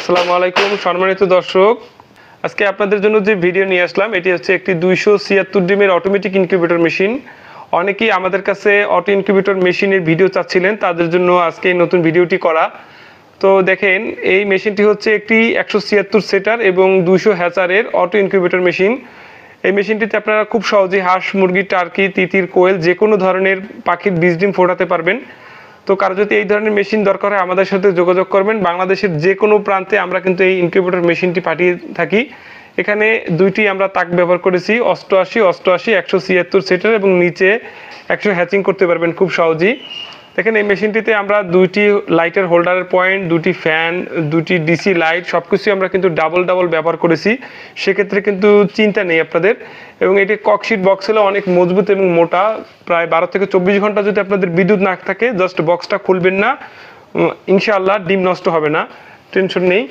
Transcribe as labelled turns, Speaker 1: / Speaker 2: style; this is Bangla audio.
Speaker 1: আসসালামু আলাইকুম সম্মানিত দর্শক, আজকে আপনাদের জন্য যে ভিডিও নিয়ে আসলাম এটি হচ্ছে একটি 276 ডিমের অটোমেটিক ইনকিউবেটর মেশিন। অনেকেই আমাদের কাছে অটো ইনকিউবেটর মেশিনের ভিডিও চাচ্ছিলেন, তাদের জন্য আজকে এই নতুন ভিডিওটি করা। তো দেখেন, এই মেশিনটি হচ্ছে একটি 176 সেটার এবং 200 হ্যাচারের অটো ইনকিউবেটর মেশিন। এই মেশিনটিতে আপনারা খুব সহজেই হাঁস, মুরগি, টার্কি, তিতির, কোয়েল যে কোনো ধরনের পাখির বীজ ডিম ফোটাতে পারবেন। তো কারো যদি এই ধরনের মেশিন দরকার হয় আমাদের সাথে যোগাযোগ করবেন। বাংলাদেশের যে কোনো প্রান্তে আমরা কিন্তু এই ইনকিউবেটর মেশিনটি পাঠিয়ে থাকি। এখানে দুইটি আমরা তাক ব্যবহার করেছি, 88 176 সেটার এবং নিচে 100 হ্যাচিং করতে পারবেন খুব সহজেই। দেখেন, এই মেশিনটিতে আমরা দুইটি লাইটের হোল্ডারের পয়েন্ট, দুটি ফ্যান, দুটি ডিসি লাইট সবকিছু আমরা কিন্তু ডাবল ব্যবহার করেছি। সেক্ষেত্রে কিন্তু চিন্তা নেই আপনাদের। এবং এটি ককশিট বক্স হলো অনেক মজবুত এবং মোটা, প্রায় 12 থেকে 24 ঘন্টা যদি আপনাদের বিদ্যুৎ না থাকে জাস্ট বক্সটা খুলবেন না, ইনশাআল্লাহ ডিম নষ্ট হবে না, টেনশন নেই।